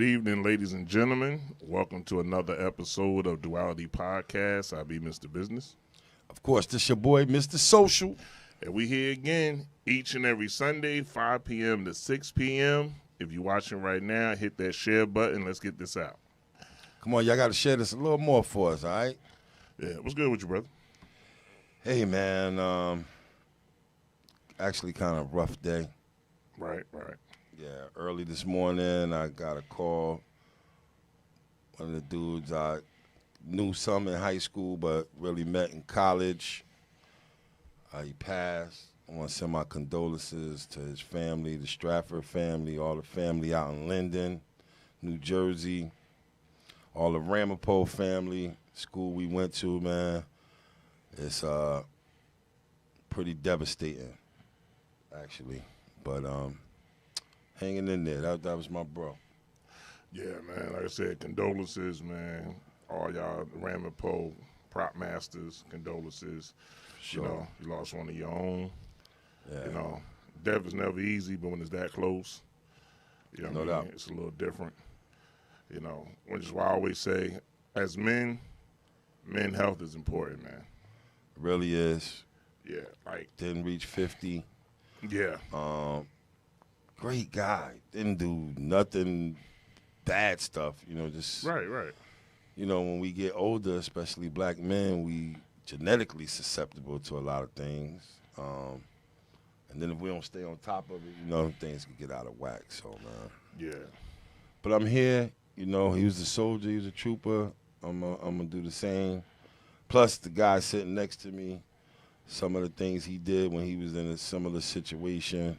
evening, ladies and gentlemen. Welcome to another episode of Duality Podcast. I'll be Mr. Business. Of course, this your boy, Mr. Social. And we here again each and every Sunday, 5 p.m. to 6 p.m. If you're watching right now, hit that share button. Let's get this out. Come on, y'all got to share this a little more for us, all right? Yeah, what's good with you, brother? Hey, man, actually kind of rough day. Right. Yeah, early this morning, I got a call. One of the dudes I knew some in high school, but really met in college. He passed. I want to send my condolences to his family, the Stratford family, all the family out in Linden, New Jersey, all the Ramapo family, school we went to, man. It's pretty devastating, actually. But hanging in there. That was my bro. Yeah, man. Like I said, condolences, man. All y'all Ramapo prop masters, condolences. Sure. You know, you lost one of your own. Yeah. You know, death is never easy, but when it's that close, you know, No what I mean? doubt. It's a little different. You know, which is why I always say, as men health is important, man. It really is. Yeah, like Didn't reach 50. yeah, Great guy. Didn't do nothing bad stuff. Just right. when we get older, especially black men, we genetically susceptible to a lot of things. And then if we don't stay on top of it, things can get out of whack. So, man. Yeah, But I'm here. He was a soldier. He was a trooper. I'm going to do the same. Plus, the guy sitting next to me, some of the things he did when he was in a similar situation,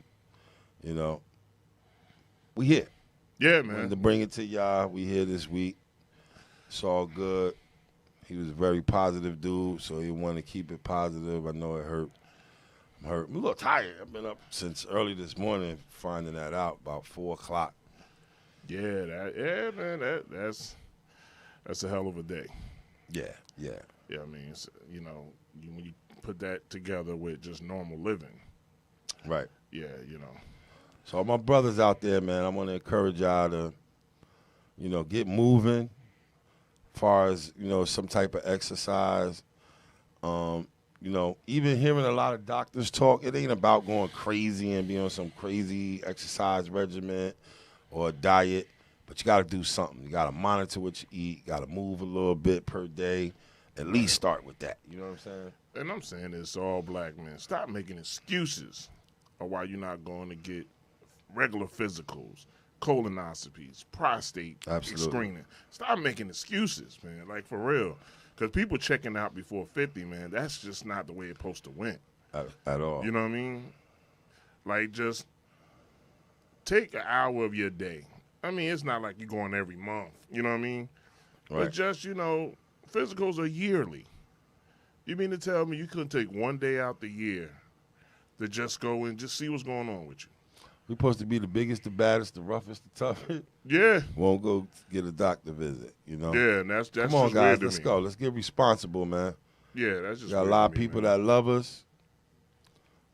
we here. yeah, Wanted man. to bring it to y'all. We here this week. It's all good. He was a very positive dude, so he wanted to keep it positive. I know it hurt. I'm a little tired. I've been up since early this morning finding that out, about 4 o'clock. Yeah, man. That's a hell of a day. Yeah. Yeah, I mean, it's, when you put that together with just normal living, Right. yeah, So all my brothers out there, man, I want to encourage y'all to, get moving as far as, some type of exercise. Even hearing a lot of doctors talk, it ain't about going crazy and being on some crazy exercise regimen or diet, but you got to do something. You got to monitor what you eat. You got to move a little bit per day. At least start with that. You know what I'm saying? And I'm saying this to all black men. Stop making excuses of why you're not going to get regular physicals, colonoscopies, prostate Absolutely. screening. Stop making excuses, man. Like, for real. Because people checking out before 50, man, that's just not the way it's supposed to went. At all. You know what I mean? Like, just take an hour of your day. I mean, it's not like you're going every month. You know what I mean? Right. But just, physicals are yearly. You mean to tell me you couldn't take one day out the year to just go and just see what's going on with you? We're supposed to be the biggest, the baddest, the roughest, the toughest. Yeah. Won't go get a doctor visit, Yeah, and that's Come on, just guys, weird to let's me. go. Let's get responsible, man. Yeah, that's just Got a weird lot to of me, people man. that love us.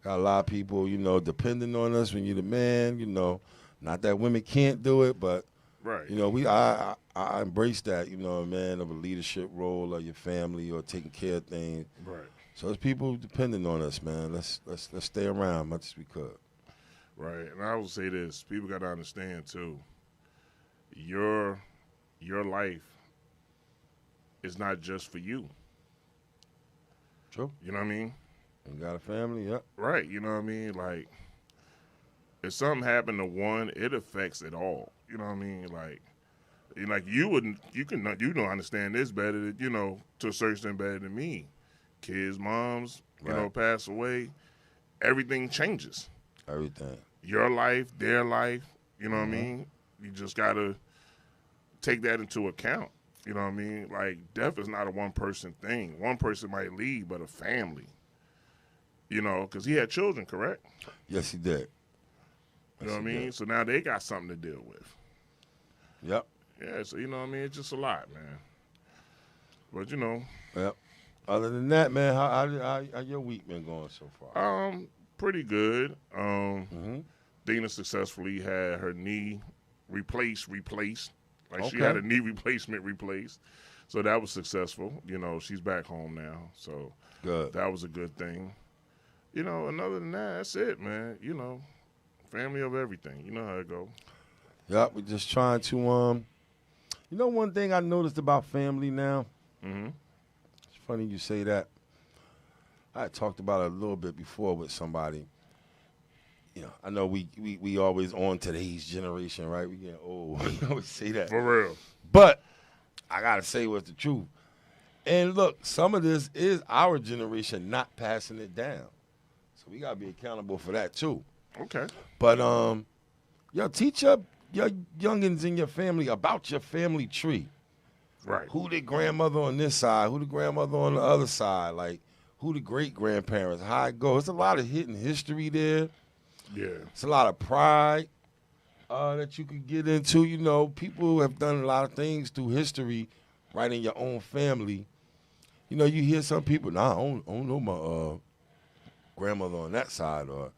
Got a lot of people, depending on us when you're the man, Not that women can't do it, but, Right. I embrace that, a man of a leadership role of your family or taking care of things. Right. So there's people depending on us, man. Let's stay around as much as we could. Right. And I will say this. People got to understand, too. Your life is not just for you. True. You know what I mean? You got a family, yep. Right. You know what I mean? Like, if something happened to one, it affects it all. You know what I mean? Like you don't understand this better, to a certain extent better than me. Kids, moms, Right. pass away. Everything changes. Everything. Your life, their life. You know what I Mhm. mean? You just gotta take that into account. You know what I mean? Like, death is not a one-person thing. One person might leave, but a family. Because he had children, correct? Yes, he did. You know what I Yes, he mean? did. So now they got something to deal with. Yep. Yeah, so you know what I mean? It's just a lot, man. But Yep. Other than that, man, how your week been going so far? pretty good. Mm-hmm. Dina successfully had her knee replaced. Like she had a knee replaced. So that was successful. You know, she's back home now. So Good. that was a good thing. You know, and other than that, that's it, man. You know, family of everything. You know how it go. Yep, we're just trying to, you know one thing I noticed about family now? Mm-hmm. It's funny you say that. I had talked about it a little bit before with somebody. You know, I know we always on today's generation, right? We getting old. We always say that. For real. But I got to say what's the truth. And look, some of this is our generation not passing it down. So we got to be accountable for that too. Okay. But, yo, teach your youngins in your family about your family tree. Right. Who the grandmother on this side? Who the grandmother on the other side? Like, who the great-grandparents? How it goes. There's a lot of hidden history there. Yeah. It's a lot of pride that you could get into. You know, people have done a lot of things through history right in your own family. You know, you hear some people, nah, I don't know my grandmother on that side, or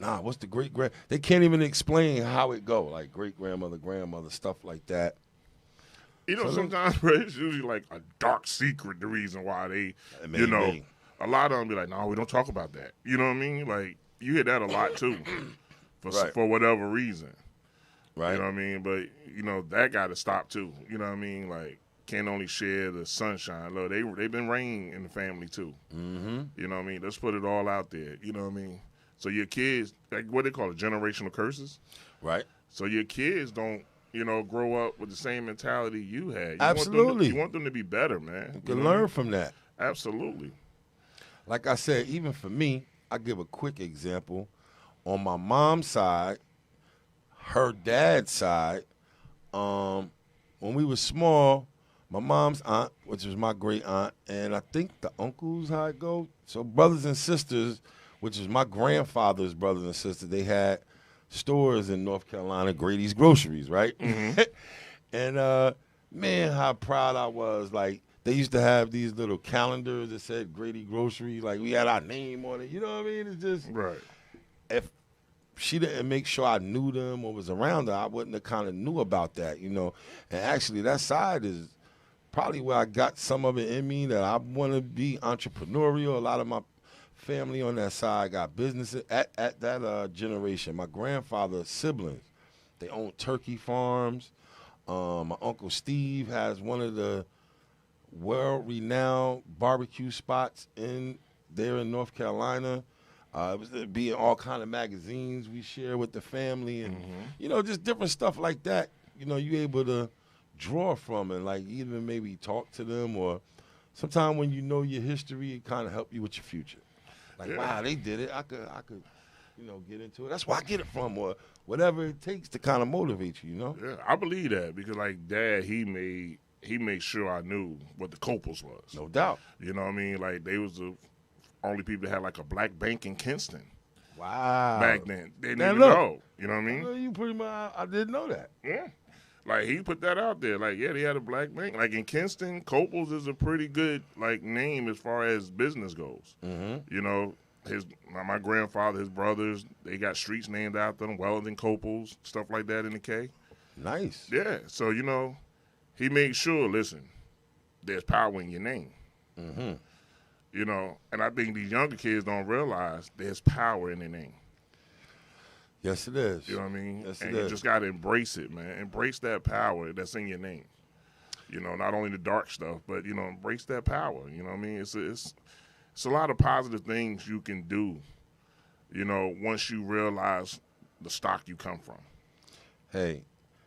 nah, what's the great-grand? They can't even explain how it go, like great-grandmother, grandmother, stuff like that. You know, sometimes bro, it's usually like a dark secret, the reason why they, you know, a lot of them be like, no, we don't talk about that. You know what I mean? Like, you hear that a lot, too, for whatever reason. Right. You know what I mean? But, you know, that got to stop, too. You know what I mean? Like, can't only share the sunshine. Look, they've been rain in the family, too. Mm-hmm. You know what I mean? Let's put it all out there. You know what I mean? So your kids, like what they call it, generational curses. Right. So your kids don't, you know, grow up with the same mentality you had. Absolutely. You want them to be better, man. You can learn from that. Absolutely. Like I said, even for me, I give a quick example. On my mom's side, her dad's side, when we were small, my mom's aunt, which was my great aunt, and I think the uncles, how it go. So brothers and sisters, which is my grandfather's brothers and sisters, they had stores in North Carolina, Grady's Groceries, right? Mm-hmm. And, man, how proud I was. Like, they used to have these little calendars that said Grady Groceries. Like, we had our name on it. You know what I mean? It's just, right. If she didn't make sure I knew them or was around her, I wouldn't have kind of knew about that, you know. And actually, that side is probably where I got some of it in me, that I want to be entrepreneurial. A lot of my family on that side got businesses at that generation. My grandfather's siblings, they own turkey farms. My Uncle Steve has one of the world-renowned barbecue spots there in North Carolina. It was be in all kind of magazines we share with the family, and you know, just different stuff like that. You know, you able to draw from and like even maybe talk to them, or sometimes when you know your history, it kind of help you with your future. Like, wow, they did it. I could, you know, get into it. That's where I get it from, or whatever it takes to kind of motivate you. You know. Yeah, I believe that because like Dad, he made sure I knew what the Copels was. No doubt. You know what I mean? Like they was the only people that had like a black bank in Kinston. Wow. Back then, they didn't even know. You know what I mean? You pretty much. I didn't know that. Yeah. Like he put that out there. Like, yeah, they had a black bank. Like in Kinston, Copels is a pretty good like name as far as business goes. Mm-hmm. You know, my grandfather, his brothers, they got streets named after them, Wellington Copels, stuff like that in the K. Nice. Yeah. So, you know, he made sure, listen, there's power in your name. Mm-hmm. You know, and I think these younger kids don't realize there's power in their name. Yes, it is. You know what I mean? Yes, and it is. You just got to embrace it, man. Embrace that power that's in your name. You know, not only the dark stuff, but, you know, embrace that power. You know what I mean? It's a lot of positive things you can do, you know, once you realize the stock you come from. Hey,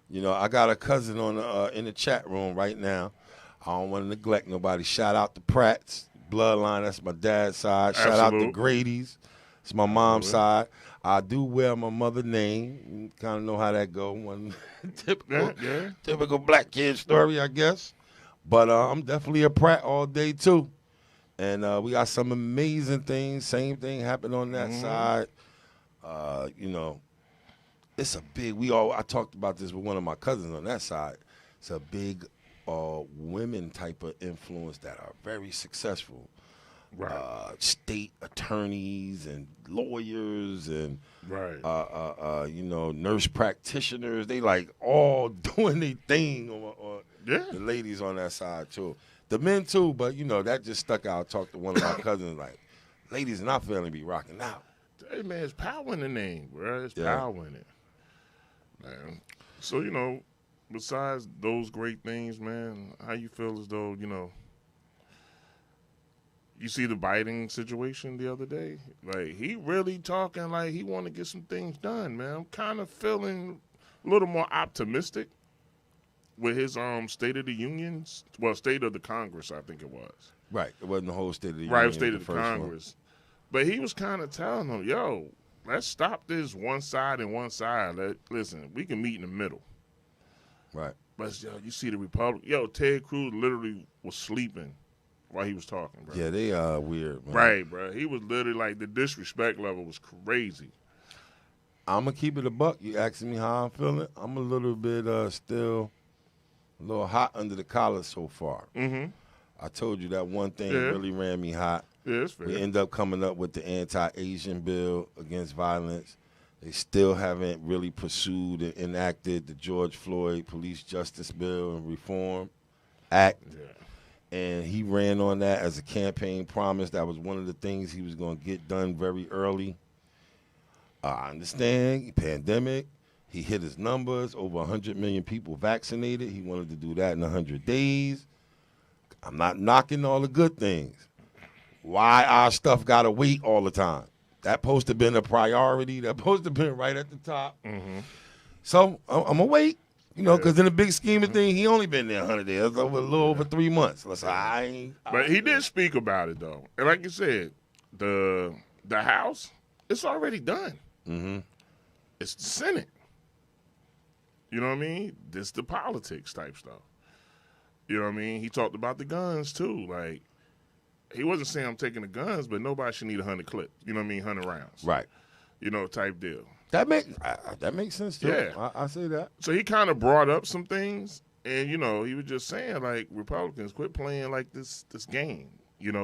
you know, I got a cousin in the chat room right now. I don't want to neglect nobody. Shout out to Pratt's bloodline. That's my dad's side. Shout out to Grady's. It's my mom's side. I do wear my mother's name. You kind of know how that go. One typical black kid story, I guess. But I'm definitely a Pratt all day too. And we got some amazing things. Same thing happened on that side. You know, it's a big. I talked about this with one of my cousins on that side. It's a big women type of influence that are very successful. Right. state attorneys and lawyers and Right. nurse practitioners. They like all doing their thing on Yeah. the ladies on that side too. The men too, but that just stuck out. I talked to one of my cousins like, ladies in our family be rocking out. Hey man, it's power in the name, bro. It's Yeah. power in it, man. So besides those great things, man, how you feel as though you see the Biden situation the other day? Like he really talking like he want to get some things done, man. I'm kind of feeling a little more optimistic with his State of the Union, State of the Congress, I think it was. Right. It wasn't the whole State of the Union. Right, State of the first one. Congress. But he was kind of telling them, yo, let's stop this one side and one side. Listen, we can meet in the middle. Right. But, you see the Republic. Yo, Ted Cruz literally was sleeping while he was talking, bro. Yeah, they are weird, man. Right, bro. He was literally like, the disrespect level was crazy. I'm going to keep it a buck. You asking me how I'm feeling? I'm a little bit still a little hot under the collar so far. Mm-hmm. I told you that one thing Yeah. really ran me hot. Yeah, it's fair. We end up coming up with the anti-Asian bill against violence. They still haven't really pursued and enacted the George Floyd Police Justice Bill and Reform Act. Yeah. And he ran on that as a campaign promise. That was one of the things he was going to get done very early. I understand, pandemic. He hit his numbers, over 100 million people vaccinated. He wanted to do that in 100 days. I'm not knocking all the good things. Why our stuff got to wait all the time? That supposed to have been a priority. That supposed to have been right at the top. Mm-hmm. So I'm going to wait, because in the big scheme of things, he only been there 100 days. That's over a little over 3 months. But he did speak about it, though. And like you said, the House, it's already done. Mm-hmm. It's the Senate. You know what I mean? This the politics type stuff. You know what I mean? He talked about the guns, too. Like, he wasn't saying I'm taking the guns, but nobody should need 100 clips. You know what I mean? 100 rounds. Right. Type deal. That makes sense, too. Yeah. I say that. So he kind of brought up some things, and, he was just saying, like, Republicans, quit playing like this game,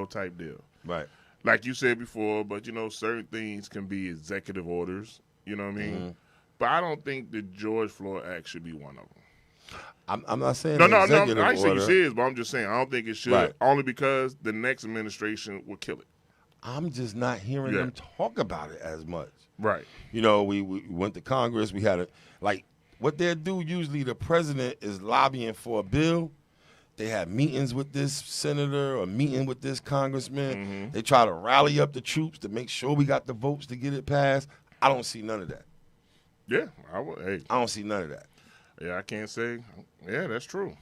type deal. Right. Like you said before, but, certain things can be executive orders, you know what I mean? Mm-hmm. But I don't think the George Floyd Act should be one of them. I'm not saying No, I executive ain't saying you order. should, but I'm just saying I don't think it should, Right. only because the next administration will kill it. I'm just not hearing them talk about it as much. Right. We went to Congress. We had what they do usually, the president is lobbying for a bill. They have meetings with this senator or meeting with this congressman. Mm-hmm. They try to rally up the troops to make sure we got the votes to get it passed. I don't see none of that. Yeah, I would. Hey, I don't see none of that. yeah, I can't say. Yeah, that's true.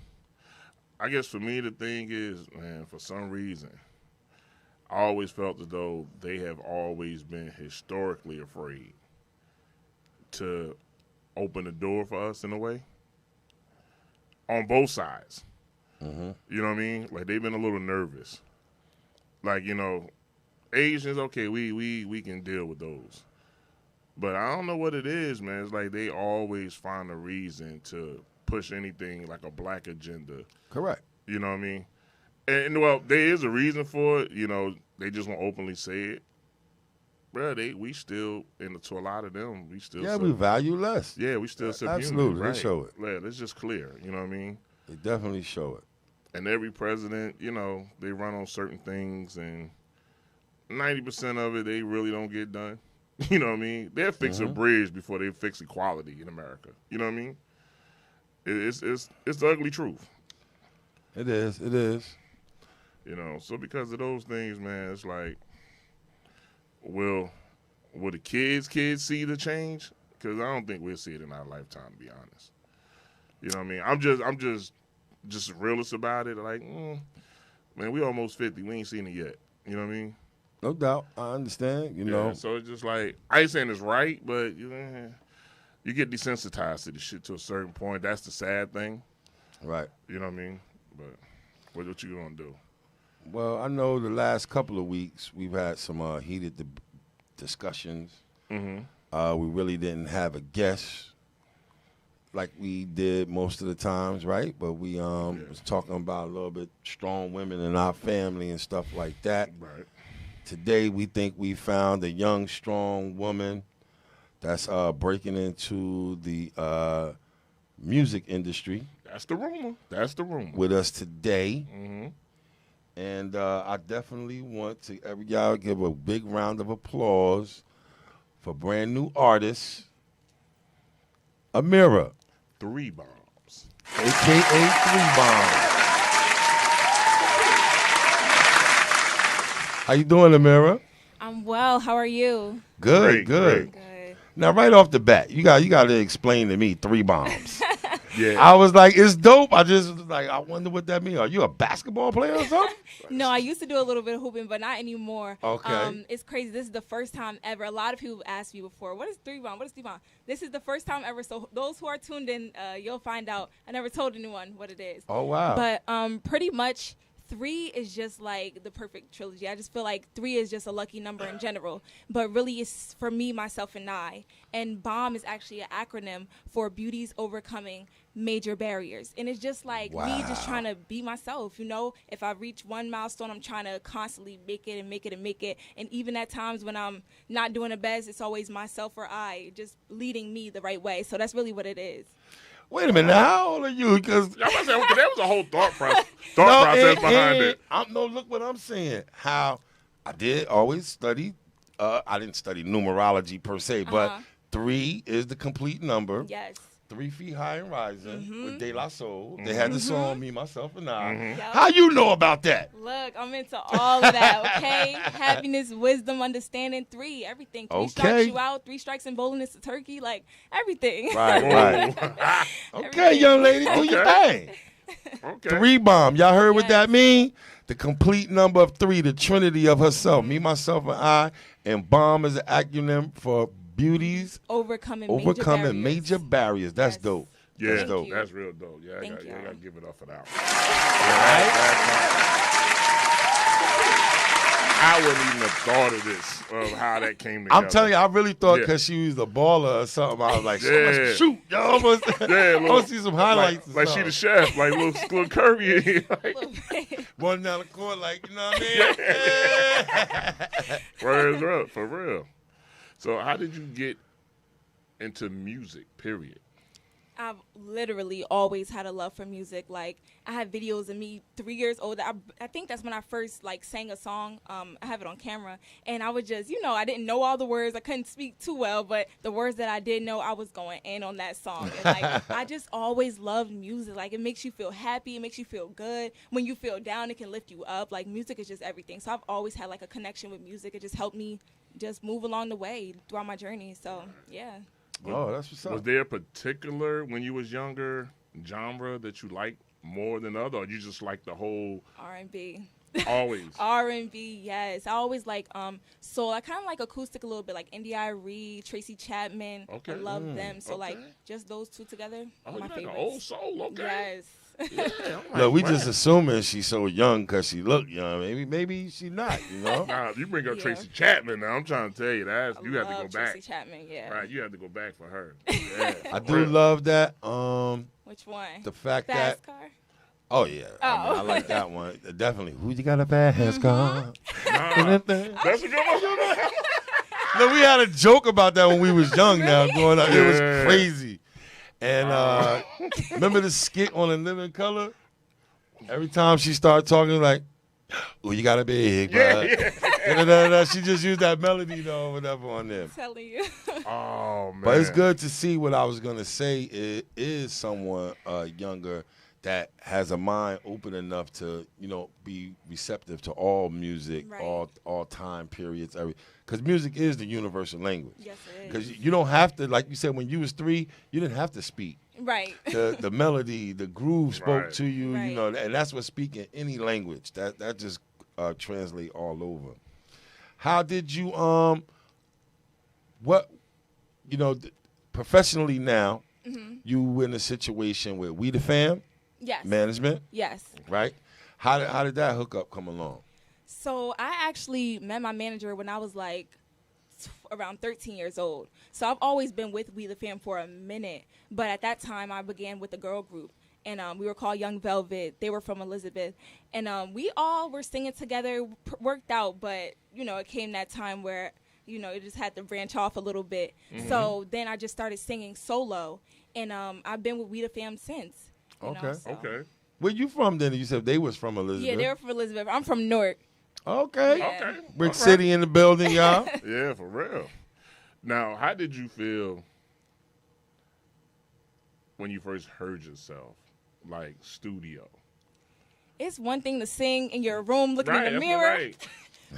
I guess for me, the thing is, man, for some reason, I always felt as though they have always been historically afraid to open the door for us in a way on both sides. Mm-hmm. You know what I mean? Like, they've been a little nervous. Like, Asians, okay, we can deal with those. But I don't know what it is, man. It's like they always find a reason to push anything like a black agenda. Correct. You know what I mean? And well, there is a reason for it. They just won't openly say it. Bro, we still, to a lot of them, we still. Yeah, we value less. Yeah, we still subhuman. Absolutely, right? they show it. Yeah, it's just clear. You know what I mean? They definitely show it. And every president, they run on certain things, and 90% of it, they really don't get done. You know what I mean? They'll fix a bridge before they fix equality in America. You know what I mean? It's the ugly truth. It is. It is. So because of those things, man, it's like, will the kids see the change? Because I don't think we'll see it in our lifetime, to be honest. You know what I mean? I'm just realist about it. Like, man, we almost 50. We ain't seen it yet. You know what I mean? No doubt. I understand. You know. So it's just like, I ain't saying it's right, but you get desensitized to the shit to a certain point. That's the sad thing. Right. You know what I mean? But what you gonna do? Well, I know the last couple of weeks we've had some heated discussions. Mm-hmm. We really didn't have a guest. like we did most of the times, right? But we was talking about a little bit strong women in our family and stuff like that. Right. Today, we think we found a young, strong woman that's breaking into the music industry. That's the rumor. That's the rumor. With us today. Mm-hmm. And I definitely want to y'all give a big round of applause for brand new artist, Amira. 3 bombs. A.K.A. 3 Bombs. How you doing, Amira? I'm well. How are you? Good, Great, good. Good. Now, right off the bat, you got to explain to me 3 bombs. Yeah. I was like, it's dope. I just was like, I wonder what that means. Are you a basketball player or something? No, I used to do a little bit of hooping, but not anymore. Okay. It's crazy. This is the first time ever. A lot of people asked me before, what is 3 bomb? What is 3 bomb? This is the first time ever. So those who are tuned in, you'll find out. I never told anyone what it is. Oh, wow. But pretty much 3 is just like the perfect trilogy. I just feel like 3 is just a lucky number in general. But really it's for me, myself, and I. And BOMB is actually an acronym for Beauty's Overcoming Major Barriers. And it's just like me just trying to be myself, you know? If I reach one milestone, I'm trying to constantly make it and make it and make it. And even at times when I'm not doing the best, it's always myself or I just leading me the right way. So that's really what it is. Wait a minute. Now, how old are you? Because I was saying, there was a whole thought process behind it. Look what I'm saying. How I did always study. I didn't study numerology per se, but 3 is the complete number. Yes. 3 Feet High and Rising with De La Soul. They had the song Me, Myself, and I. Yep. How you know about that? Look, I'm into all of that, okay? Happiness, wisdom, understanding, 3, everything. 3 strikes you out, 3 strikes and bowling is a turkey, like everything. Right. Okay, young lady, do your thing. Okay. 3 bomb. Y'all heard what Yes. that mean? The complete number of 3, the trinity of herself. Me, myself, and I. And bomb is an acronym for Beauty's Overcoming major barriers. That's Yes. dope. Yeah, That's dope. that's real dope. Yeah, I Thank got you. to give it up for that one. I wouldn't even have thought of this, of how that came together. I'm telling you, I really thought Yeah. because she was a baller or something. I was like, Yeah. shoot, y'all. I want to see some highlights. or Like she something. the chef, like little Kirby in here. Like, One down the court, like, you know what I mean? words up, for real. So how did you get into music, period? I've literally always had a love for music. Like, I have videos of me 3 years old. I think that's when I first, like, sang a song. I have it on camera. And I would just, I didn't know all the words. I couldn't speak too well. But the words that I did know, I was going in on that song. And, like, I just always loved music. Like, it makes you feel happy. It makes you feel good. When you feel down, it can lift you up. Like, music is just everything. So I've always had, like, a connection with music. It just helped me just move along the way throughout my journey. So, yeah. Oh, that's what's up. Was there a particular, when you was younger, genre that you liked more than other, or you just like the whole R&B. always? R&B, yes. I always like soul. I kind of like acoustic a little bit, like India.Arie, Tracy Chapman. Okay. I love them. So like Okay. just those 2 together Oh, are you my like the favorites. old soul, okay. Yes. Yeah, I'm like, Look, we wow. just assuming she's so young because she look young. Maybe she not, you know? Nah, you bring up Yeah. Tracy Chapman now. I'm trying to tell you that I you have to go love back. Tracy Chapman, yeah. Right, you have to go back for her. Yeah, I for do real. love that. Which one? The fact Fast that, Car? oh, yeah. I Oh. like that one. Definitely. Who you got a fast car? Nah, that's a good one. No, we had a joke about that when we was young now growing up. It was Yeah. crazy. And remember the skit on In Living Color? Every time she started talking, like, oh, you got a big butt. Yeah. She just used that melody, though, or whatever on there. I'm telling you. Oh, man. But it's good to see what I was going to say is someone younger that has a mind open enough to, be receptive to all music, Right. all time periods, because music is the universal language. Yes, it is. Because you don't have to, like you said, when you was 3, you didn't have to speak. Right. The melody, the groove spoke Right. to you, Right. and that's what speaking any language. That just translate all over. How did you professionally now? Mm-hmm. You in a situation with We the Fam Yes. management, Yes. right? How did that hookup come along? So I actually met my manager when I was like around 13 years old. So I've always been with We the Fam for a minute. But at that time, I began with a girl group. And we were called Young Velvet. They were from Elizabeth. And we all were singing together, worked out. But, it came that time where, it just had to branch off a little bit. Mm-hmm. So then I just started singing solo. And I've been with We the Fam since. Okay. Okay. Where you from then? You said they was from Elizabeth. Yeah, they were from Elizabeth. I'm from Newark. Okay. Yeah. Okay. Brick City in the building, y'all. Yeah, for real. Now, how did you feel when you first heard yourself, like, studio? It's one thing to sing in your room looking in the mirror. Right.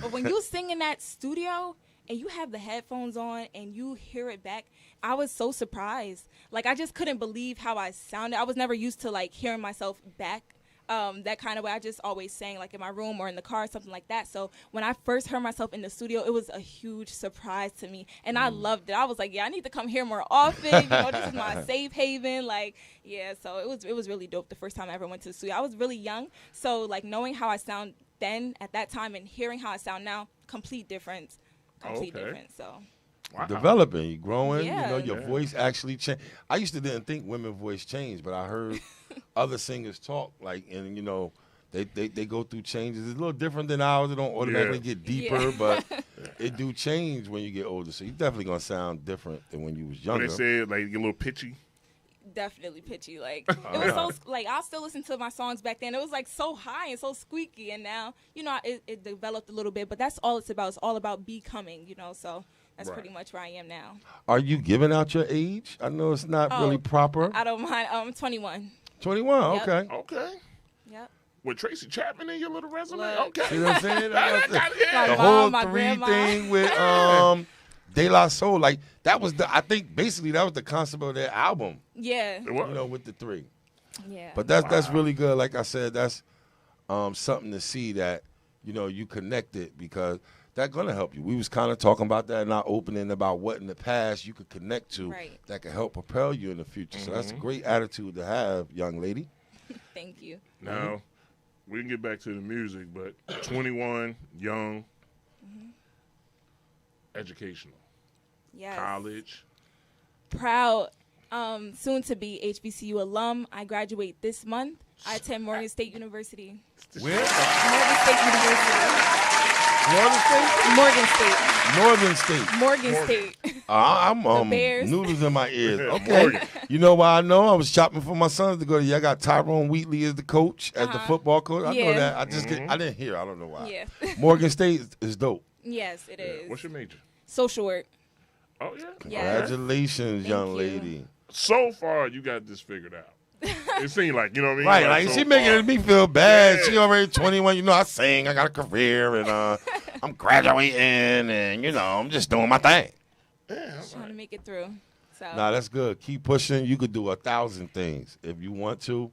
But when you sing in that studio and you have the headphones on and you hear it back, I was so surprised. Like, I just couldn't believe how I sounded. I was never used to, like, hearing myself back that kind of way. I just always sang, like, in my room or in the car, something like that. So when I first heard myself in the studio, it was a huge surprise to me. And I loved it. I was like, yeah, I need to come here more often. This is my safe haven. Like, yeah, so it was really dope the first time I ever went to the studio. I was really young. So, like, knowing how I sound then at that time and hearing how I sound now, complete difference. So Wow. Developing, you growing, yeah. Your voice actually changed. I used to didn't think women's voice changed, but I heard other singers talk, and they go through changes. It's a little different than ours. It don't automatically get deeper, but it do change when you get older. So you're definitely gonna sound different than when you was younger. When they said like you get a little pitchy. Definitely pitchy. Like, it was so, like, I still listen to my songs back then. It was, like, so high and so squeaky. And now, it developed a little bit. But that's all it's about. It's all about becoming, So that's pretty much where I am now. Are you giving out your age? I know it's not really proper. I don't mind. I'm 21. 21, Yep. okay. Okay. Yep. With Tracy Chapman in your little resume? Look. Okay. You know what I'm saying? My The mom, whole my 3 grandma. thing with De La Soul, like, that was I think basically that was the concept of their album. Yeah. It was. With the 3. Yeah. But that's really good. Like I said, that's something to see that, you connected, because that's going to help you. We was kind of talking about that in our opening about what in the past you could connect to that could help propel you in the future. So that's a great attitude to have, young lady. Thank you. Now, we can get back to the music, but 21, young, educational, Yes. college. Proud, soon to be HBCU alum. I graduate this month. I attend Morgan State University. Where? Morgan State University. Northern State? Morgan State. Northern State. Morgan State. I'm Bears. noodles in my ears. Yeah, Okay. Morgan. You know why I know? I was shopping for my sons to go to. I got Tyrone Wheatley as the coach, as the football coach. I know Yeah. that. I just I didn't hear. I don't know why. Yeah. Morgan State is dope. Yes, it is. What's your major? Social work. Oh, yeah? Yeah. Congratulations, Thank young you. lady. So far, you got this figured out. It seemed like, you know what I mean? Right, like so she making me feel bad. Yeah. She already 21. I sing. I got a career, and I'm graduating, and I'm just doing my thing. Yeah, Trying to make it through. So Nah, that's good. Keep pushing. You could do 1,000 things if you want to.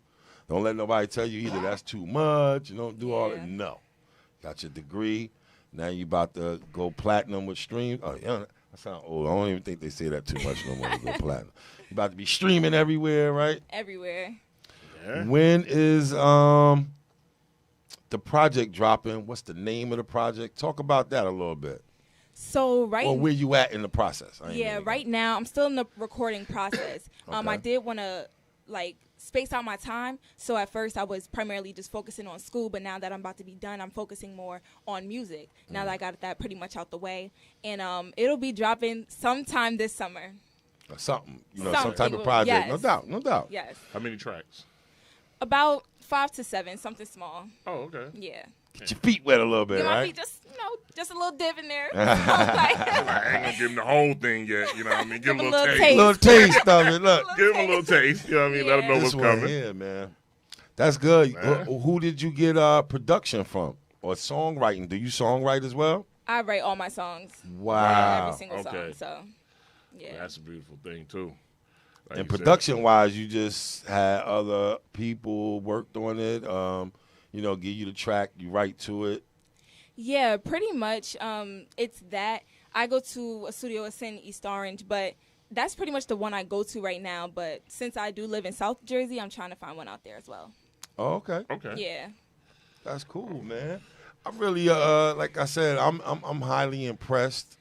Don't let nobody tell you either that's too much. You don't do all that. No. Got your degree. Now you about to go platinum with streams. Oh, yeah. I sound old. I don't even think they say that too much no more to go platinum. You about to be streaming everywhere, right? everywhere. Yeah. When is the project dropping? What's the name of the project? Talk about that a little bit. So Or where you at in the process? I ain't yeah, really- right now I'm still in the recording process. Okay. I did want to space out my time. So at first I was primarily just focusing on school, but now that I'm about to be done, I'm focusing more on music. Now that I got that pretty much out the way, and it'll be dropping sometime this summer. Something, some Something type of will- project. yes. No doubt. Yes, How many tracks? about 5 to 7, something small. Oh, okay. Yeah, Get your feet wet a little bit, get my right? feet just a little dip in there. I ain't gonna give him the whole thing yet, you know what I mean? Give him a little taste. Little taste of it. Look, Give him a little taste, you know what I mean? Let him know Yeah. what's this one coming. here, man. That's good. Man. Who did you get production from or songwriting? Do you songwrite as well? I write all my songs, Wow. every single Okay. song. So yeah, That's a beautiful thing, too. Like And you said. production-wise, you just had other people worked on it. Give you the track, you write to it. Yeah, pretty much. It's that. I go to a studio it's in East Orange, but that's pretty much the one I go to right now. But since I do live in South Jersey, I'm trying to find one out there as well. Oh, okay. Okay. Yeah. That's cool, man. I really, like I said, I'm highly impressed.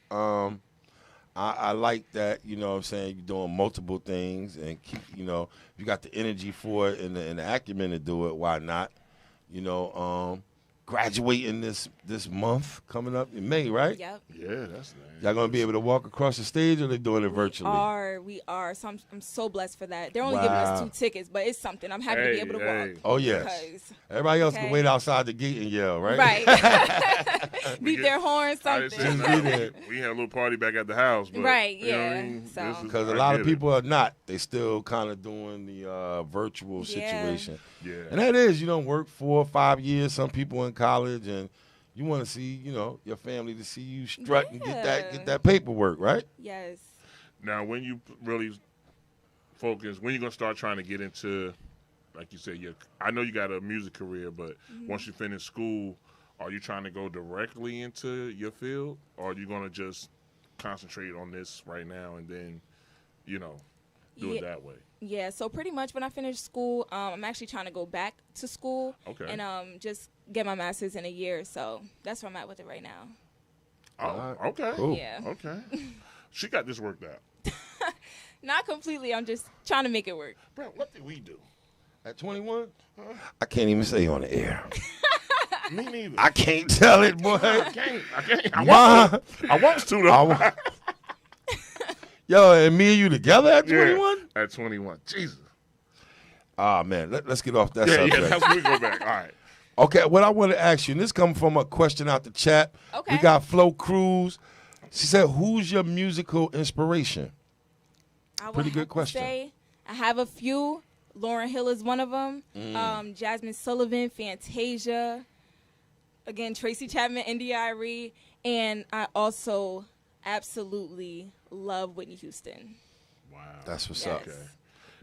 I like that, you know what I'm saying, you're doing multiple things and keep, you got the energy for it and the acumen to do it, why not? Graduating this month coming up in May, right? Yep. Yeah, that's nice. Y'all gonna be able to walk across the stage, or they doing it virtually? We are. So I'm so blessed for that. They're only giving us 2 tickets, but it's something. I'm happy to be able to walk. Oh yes. Because, everybody else can wait outside the gate and yell, right? Right. Beat their horn, something. We had a little party back at the house, but, right? You know Yeah. what I mean? So because a lot of people are not. They still kind of doing the virtual situation. Yeah. And that is, you don't work 4 or 5 years. Some people in college, and you want to see, your family to see you strut and get that paperwork, right? Yes. Now, when you really focus, when you gonna start trying to get into, like you said, I know you got a music career, but once you finish school, are you trying to go directly into your field, or are you gonna just concentrate on this right now and then, do it that way? Yeah, so pretty much when I finish school, I'm actually trying to go back to school and just get my master's in a year. So that's where I'm at with it right now. Oh, okay. Cool. Yeah. Okay. She got this worked out. Not completely. I'm just trying to make it work. Bro, what did we do? At 21? I can't even say on the air. Me neither. I can't tell it, boy. I can't. I want to, though. Yo, and me and you together at 21? Yeah, at 21. Jesus. Ah, man, let's get off that subject. Yeah, that's when we go back. All right. Okay, what I want to ask you, and this comes from a question out the chat. Okay. We got Flo Cruz. She said, who's your musical inspiration? Pretty good question. I have a few. Lauryn Hill is one of them. Jasmine Sullivan, Fantasia. Again, Tracy Chapman, N.D.I.R.E. And I also absolutely love Whitney Houston. Wow. That's what's Yes. up.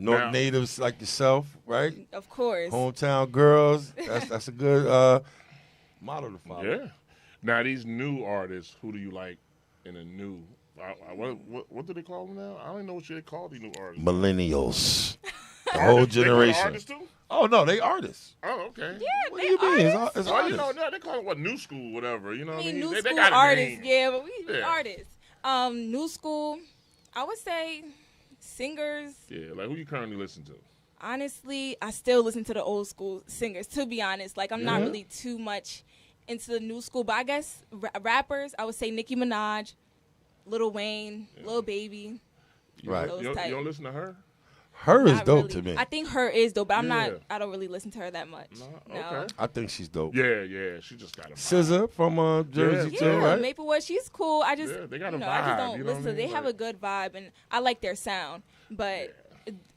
North natives like yourself, right? Of course. Hometown girls. That's a good model to follow. Yeah. Now, these new artists, who do you like in a new? What do they call them now? I don't even know what they call these new artists. Millennials. The whole generation. They artists too? Oh, no, they artists. Oh, okay. Yeah, What do you mean? It's Oh, artists. they call it what, new school, whatever. You know what I mean? New They school got a artists. name. Yeah, but we Yeah. artists. New school, I would say singers. Yeah, like who you currently listen to? Honestly, I still listen to the old school singers, to be honest. Like, I'm not really too much into the new school. But I guess rappers, I would say Nicki Minaj, Lil Wayne, Lil Baby. Right. Those You type. don't listen to her? Her is Not dope really. to me. I think her is dope, but Yeah. I don't really listen to her that much. No? No. Okay. I think she's dope. Yeah, she just got a vibe. SZA from Jersey Yeah, too, right? Maplewood, she's cool. I just, Yeah, they got a I vibe, just don't you know what listen. I mean? They have Like- a good vibe, and I like their sound. But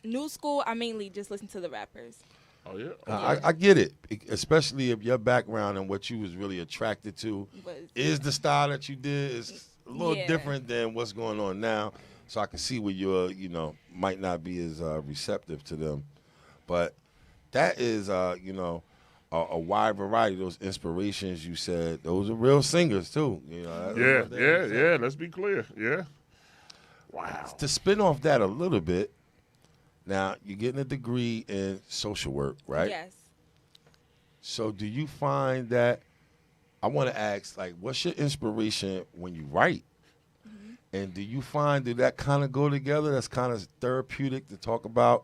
new school, I mainly just listen to the rappers. Oh, yeah? I get it, especially if your background and what you was really attracted to But is the style that you did is a little Yeah. different than what's going on now. So I can see where you're, might not be as receptive to them. But that is, a wide variety. Those inspirations you said, those are real singers too. Yeah. Let's be clear. Yeah. Wow. To spin off that a little bit, now you're getting a degree in social work, right? yes, So do you find that, I want to ask, like, what's your inspiration when you write? And do you find that kind of go together? That's kind of therapeutic to talk about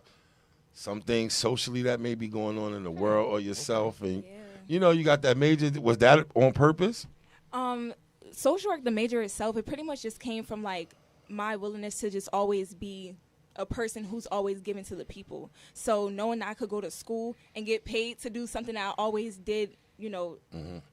some things socially that may be going on in the world or yourself. And, you got that major. Was that on purpose? social work, the major itself, it pretty much just came from like my willingness to just always be a person who's always giving to the people. So knowing that I could go to school and get paid to do something I always did,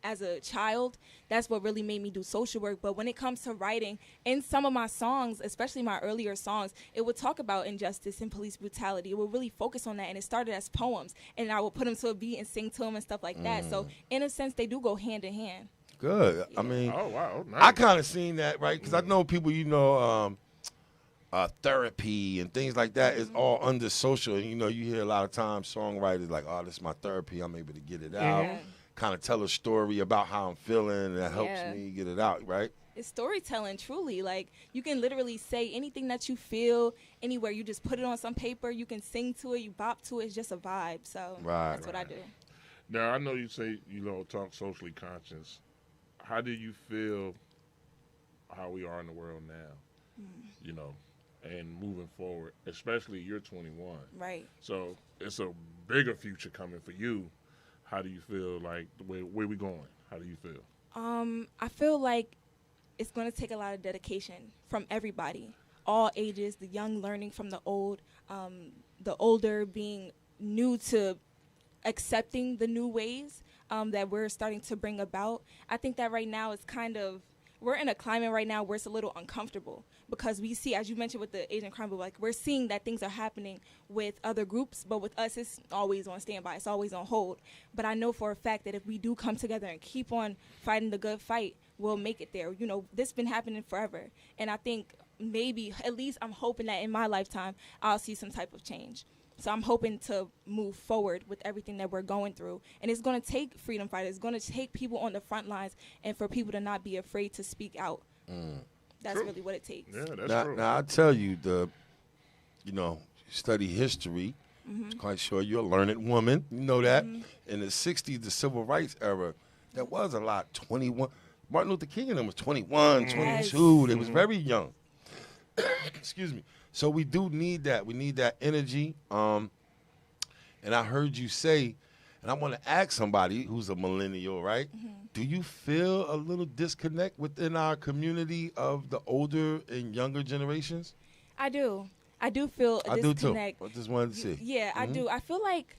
as a child, that's what really made me do social work. But when it comes to writing, in some of my songs, especially my earlier songs, it would talk about injustice and police brutality. It would really focus on that, and it started as poems, and I would put them to a beat and sing to them and stuff like that. So in a sense, they do go hand in hand. Good. I mean, Oh, wow. Nice. I kind of seen that, right? Because I know people, therapy and things like that is all under social. And, you hear a lot of times songwriters like, oh, this is my therapy. I'm able to get it out. Yeah. Kind of tell a story about how I'm feeling, and that helps Yeah. me get it out, right? It's storytelling, truly. Like, you can literally say anything that you feel anywhere. You just put it on some paper. You can sing to it. You bop to it. It's just a vibe. So that's what I do. Now, I know you say, talk socially conscious. How do you feel how we are in the world now? you know, and moving forward, especially you're 21. Right. So it's a bigger future coming for you. How do you feel like where we going? How do you feel? I feel like it's going to take a lot of dedication from everybody, all ages, the young learning from the old, the older being new to accepting the new ways that we're starting to bring about. I think that right now it's we're in a climate right now where it's a little uncomfortable because we see, as you mentioned with the Asian crime, like we're seeing that things are happening with other groups, but with us, it's always on standby. It's always on hold. But I know for a fact that if we do come together and keep on fighting the good fight, we'll make it there. You know, this has been happening forever. And I think maybe, at least I'm hoping that in my lifetime, I'll see some type of change. So I'm hoping to move forward with everything that we're going through. And it's going to take freedom fighters. It's going to take people on the front lines and for people to not be afraid to speak out. That's True. really what it takes. Yeah, that's true. Now, I tell you, you study history. I'm quite sure you're a learned woman. You know that. In the 60s, the civil rights era, there was a lot. 21. Martin Luther King and them was 21, 22. They was very young. Excuse me. So we do need that. We need that energy. And I heard you say, and I want to ask somebody who's a millennial, right? Do you feel a little disconnect within our community of the older and younger generations? I do. I do feel a disconnect. I just wanted to see. Yeah, I do. I feel like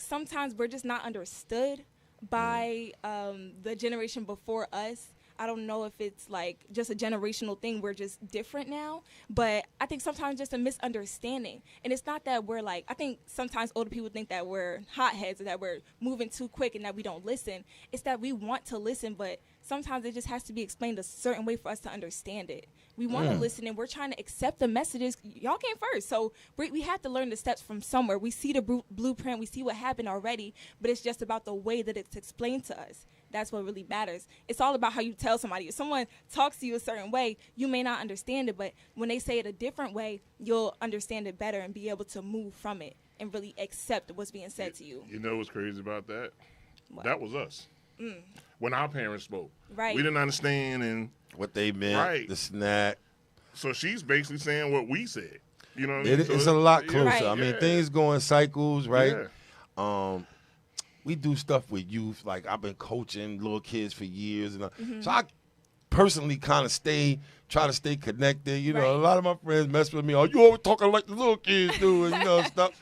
sometimes we're just not understood by the generation before us. I don't know if it's like just a generational thing. We're just different now. But I think sometimes just a misunderstanding. And it's not that we're like, I think sometimes older people think that we're hotheads or that we're moving too quick and that we don't listen. It's that we want to listen, but sometimes it just has to be explained a certain way for us to understand it. We want to listen, and we're trying to accept the messages. Y'all came first, so we have to learn the steps from somewhere. We see the blueprint. We see what happened already, but it's just about the way that it's explained to us. That's what really matters. It's all about how you tell somebody. If someone talks to you a certain way, you may not understand it, but when they say it a different way, you'll understand it better and be able to move from it and really accept what's being said to you. You know what's crazy about that? What? That was us. When our parents spoke. Right. We didn't understand and What they meant, Right. the snack. so she's basically saying what we said. You know what I mean? It's a lot closer. Right. I mean, Yeah. things go in cycles, right? Yeah. We do stuff with youth. Like, I've been coaching little kids for years. So I personally kind of try to stay connected. You know, Right. a lot of my friends mess with me. Oh, you always talking like the little kids do and, stuff.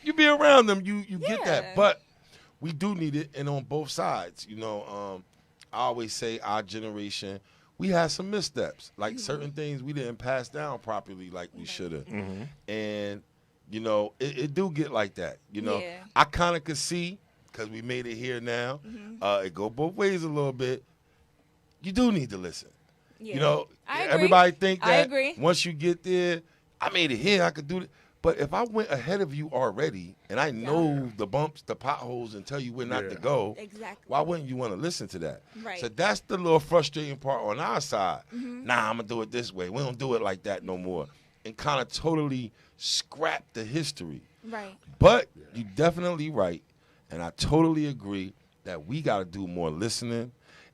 You be around them, you get that. Yeah. But we do need it, and on both sides. I always say our generation, we had some missteps. Like certain things we didn't pass down properly like we should have. And, it do get like that. Yeah. I kind of could see, because we made it here now, it go both ways a little bit. You do need to listen. Yeah. I agree. Everybody think I that agree. once you get there, I made it here, I could do it. But if I went ahead of you already and I know the bumps, the potholes, and tell you where not to go, Exactly. why wouldn't you want to listen to that? Right. So that's the little frustrating part on our side. Nah, I'm going to do it this way. We don't do it like that no more. And kind of totally scrap the history. Right. But you're definitely right. And I totally agree that we got to do more listening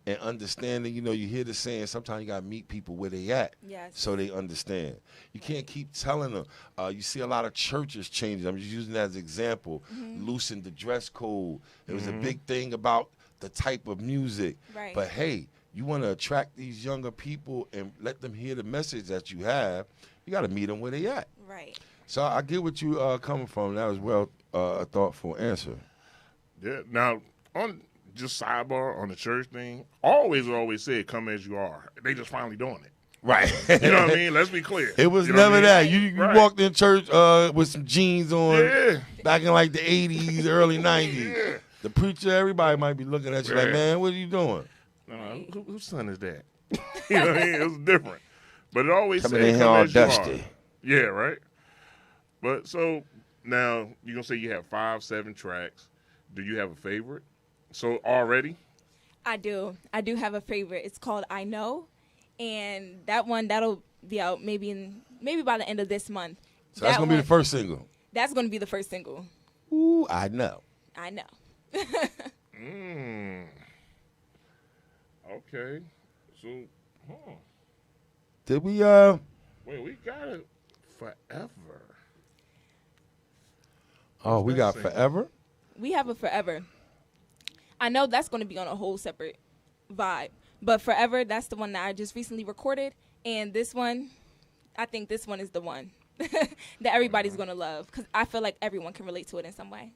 and understanding. You hear the saying, sometimes you got to meet people where they at. Yes. So they understand. You can't keep telling them. You see a lot of churches changing. I'm just using that as an example. Loosen the dress code. It was a big thing about the type of music. Right. But hey, you want to attract these younger people and let them hear the message that you have, you got to meet them where they at. Right. So I get what you coming from. That was a thoughtful answer. Yeah. Now, on just sidebar on the church thing, always said, come as you are. They just finally doing it. Right. You know what I mean? Let's be clear. It was You know never what I mean? that. You Right. walked in church with some jeans on Yeah. back in like the 80s, early 90s. Yeah. The preacher, everybody might be looking at you like, Right. man, what are you doing? No, whose son is that? You know what I mean? It was different. But it always Coming said, in here come all as you are. dusty. Yeah, right? But so now you're going to say you have 5-7 tracks. Do you have a favorite? So already? I do. I do have a favorite. It's called I Know. And that'll be out maybe by the end of this month. So that's going to be the first single. That's going to be the first single. Ooh, I know. I know. Okay. So, Did we Wait, we got it forever. Oh, we got single? Forever? We have a Forever. I know that's going to be on a whole separate vibe. But Forever, that's the one that I just recently recorded. And this one, I think this one is the one that everybody's going to love. Because I feel like everyone can relate to it in some way.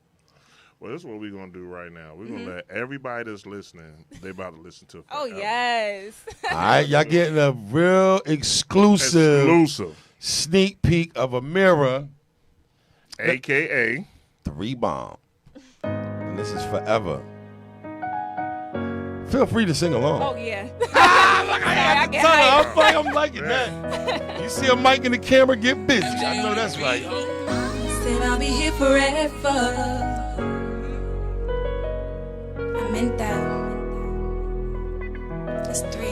Well, this is what we're going to do right now. We're going to let everybody that's listening, they about to listen to Oh, Forever. yes. All right, y'all getting a real exclusive sneak peek of a mirror. A.K.A. 3 Bomb. And this is Forever. Feel free to sing along. Oh, yeah. I get hyped. I'm liking that. You see a mic in the camera, get busy. I know that's right. Said I'll be here forever. I meant that. It's 3.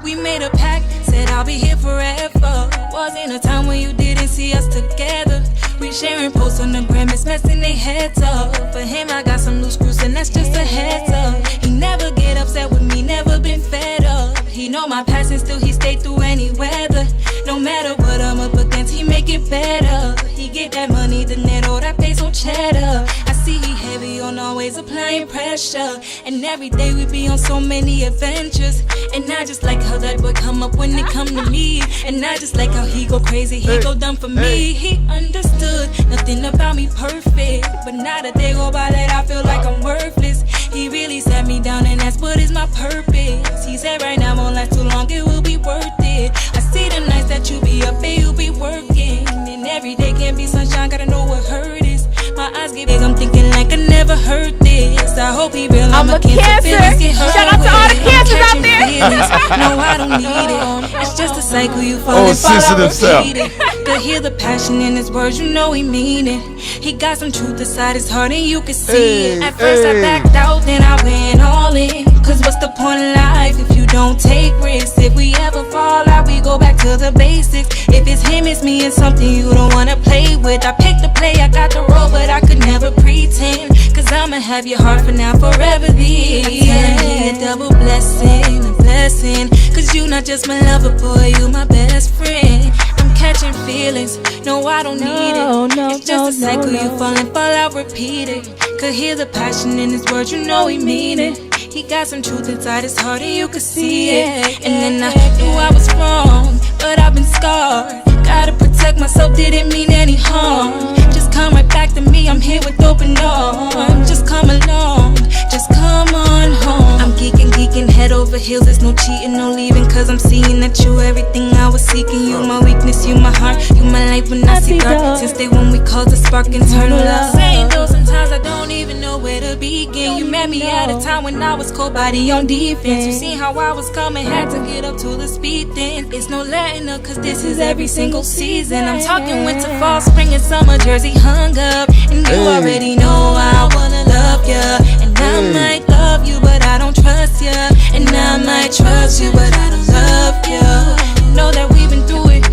We made a pact, said I'll be here forever. Wasn't a time when you didn't see us together. We sharing posts on the gram, it's messing their heads up. For him, I got some loose screws, and that's just a heads up. He never get upset with me, never been fed up. He know my past and still he stay through any weather. No matter what I'm up against, he make it better. He get that money, the net, all that pays on cheddar. I see he heavy on always applying pressure. And every day we be on so many adventures. And I just like how that boy come up when it come to me. And I just like how he go crazy, he go dumb for me. He understood nothing about me perfect. But not a day go by that I feel like I'm worthless. He really sat me down and asked what is my purpose. He said right now won't last too long, it will be worth it. I see the nights that you be up and you be working. And every day can't be sunshine, gotta know what hurt is. My eyes get big, I'm thinking like I never heard this. I hope he real, I'm a cancer. Shout out to all the cancers out there. No, I don't need it. It's just a cycle you fall and fall out, repeat it. Could hear the passion in his words, you know he mean it. He got some truth inside his heart and you can see it. At first I backed out, then I went all in. Cause what's the point of life if you don't take risks? If we ever fall out, we go back to the basics. If it's him, it's me, it's something you don't wanna play with. I picked the play, I got the role, but I could never pretend. Cause I'ma have your heart for now, forever the end. I'm telling you a double blessing, a blessing. Cause you not just my lover, boy, you my best friend. I'm catching feelings, no I don't need it. It's just a cycle, you fall and fall out, repeat it. Could hear the passion in his words, you know he mean it. He got some truth inside his heart and you could see it. And then I knew I was wrong, but I've been scarred. Gotta protect myself, didn't mean any harm. Just come right back to me, I'm here with open arms. Just come along, just come on home. I'm geeking, head over heels, there's no cheating, no leaving. Cause I'm seeing that you everything I was seeking. You my weakness, you my heart, you my life when I see dark. Since day one we called the spark internal love. Saying though sometimes I don't even know where to begin. You met me at a time when I was cold body on defense. You seen how I was coming, had to get up to the speed then. It's no letting up cause this is every single season. I'm talking winter, fall, spring and summer, jersey hung up. And you already know I wanna love ya. And I might love you but I don't trust ya. And I might trust you but I don't love ya. Know that we've been through it,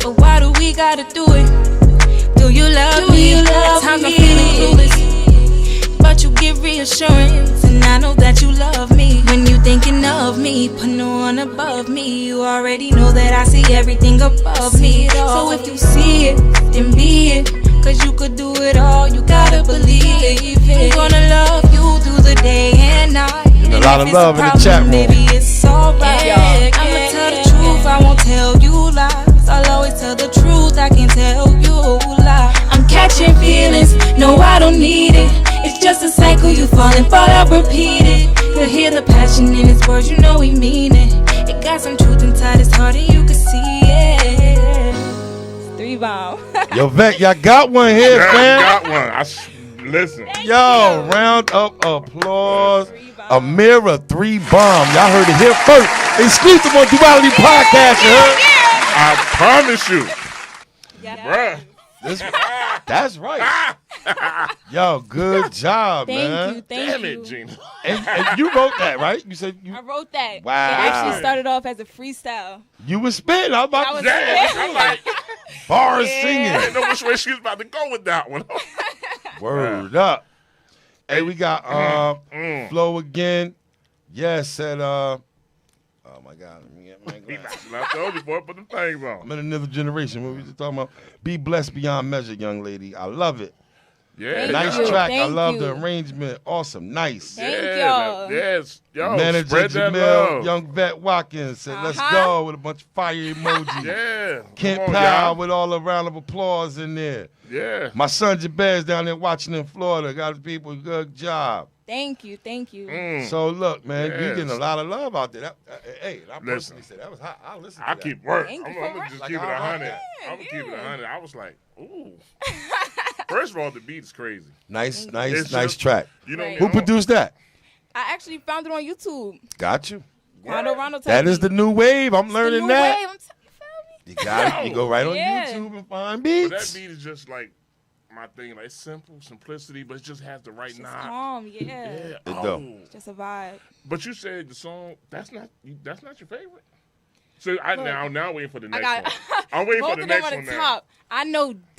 but why do we gotta do it? Do you love me? At times I'm feeling clueless, but you give reassurance, and I know that you love me. When you thinking of me, put no one above me. You already know that I see everything above me. So if you see it, then be it. Cause you could do it all, you gotta believe it. I'm gonna love you through the day and night. A lot of love in the chat room. Maybe it's alright. I'ma tell the truth, I won't tell you lies. I'll always tell the truth, I can't tell you lies. I'm catching feelings, no I don't need it. It's just a cycle, you fall and fall out, repeat it. Could hear the passion in his words, you know he mean it. It got some truth inside his heart and you can see it. 3 Bomb. Yo, Vec, y'all got one here, Yeah, fam. got one. Listen. Yo, round of applause. Amira 3 Bomb. Y'all heard it here first. Exclusive on Duality Podcast, you heard? I promise you. Yeah. Bruh. That's right. Yo, good job, man. Thank Damn you. it, Gina. And you wrote that, right? You said you I wrote that. Wow. It actually started off as a freestyle. you was spitting. I was about I to was say Yeah, I'm like, bars I singing. didn't know which way she was about to go with that one. Word up. Hey, we got Flo again. Yes, said Oh my God, let me get my He glasses. I told you, boy, put them things on. I'm in another generation. What we just talking about? Be blessed beyond measure, young lady. I love it. Yeah, Thank Nice you. track. I Thank love you. the arrangement. Awesome. Nice. Thank yeah, y'all. Yes, yo, Manager spread that Jamel, love. young vet Watkins said, let's go with a bunch of fire emojis. Yeah, Kent come on, Powell y'all. with all a round of applause in there. Yeah. My son Jabez down there watching in Florida. Got his people, good job. Thank you. So look, man, you Yes. getting a lot of love out there. Hey, I Listen. personally said that was hot. I'll listen to I that. keep work. Thank I'm you gonna for just Like, keep it I 100. yeah, I'm gonna keep it yeah. 100. I was like, ooh. First of all, the beat is crazy. Nice It's nice just- track. You know, Right. Who produced that? I actually found it on YouTube. Got you. Rondo That is the new wave. I'm learning that. Wave. I'm You got it. You go right on Yeah. YouTube and find But that beats. beat is just like my thing. Like, it's simple, simplicity, but it just has the right Just knob. calm, yeah. Yeah. It Oh. do. Just a vibe. But you said the song that's not your favorite. So I Look, now I'm waiting for the I next got one. I'm waiting both for the of them next on one the now. top.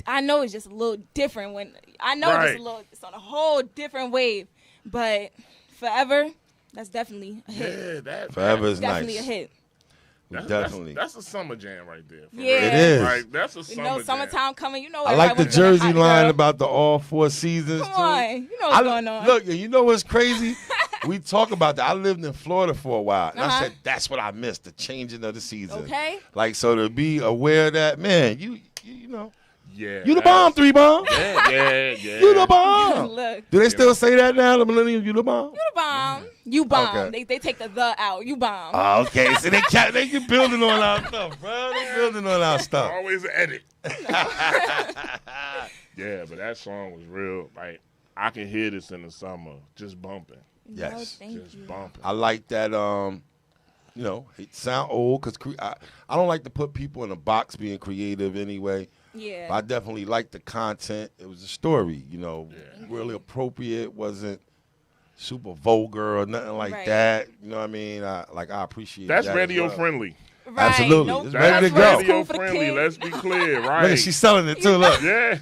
I know it's just a little different when I know Right. it's a little. It's on a whole different wave. But Forever, that's definitely a hit. Yeah, that Forever is Definitely nice. a hit. Definitely. That's a summer jam right there. For Yeah. real. It is. Like, that's a You summer know, jam. summertime coming. You know, I like the everybody wanna Jersey hot line girl. about the all 4 seasons Come too. on, you know what's going on. Look, you know what's crazy? We talk about that. I lived in Florida for a while, and I Uh-huh. said that's what I missed, the changing of the season. Okay. Like, so to be aware of that, man, you know, Yeah. you the bomb, 3 bomb. Yeah. You the bomb. Look, Do they still say that now, the millennials? You the bomb? you the bomb. You bomb. Okay. They take the out. You bomb. Oh, okay, so they keep building on our stuff, bro. They building on our stuff. Always an edit. Yeah, but that song was real. Like, I can hear this in the summer, just bumping, Yes. No, thank just you. bumping. I like that. You know, it sound old because I don't like to put people in a box being creative anyway. Yeah. But I definitely like the content. It was a story, you know, Yeah. really appropriate. Wasn't super vulgar or nothing like Right. that. You know what I mean? I appreciate That's that as radio well. friendly. Right. Absolutely. Nope. It's That's ready to go. Cool radio for the friendly. kids. Let's be clear, Look, right? she's selling it too. Look, Yeah.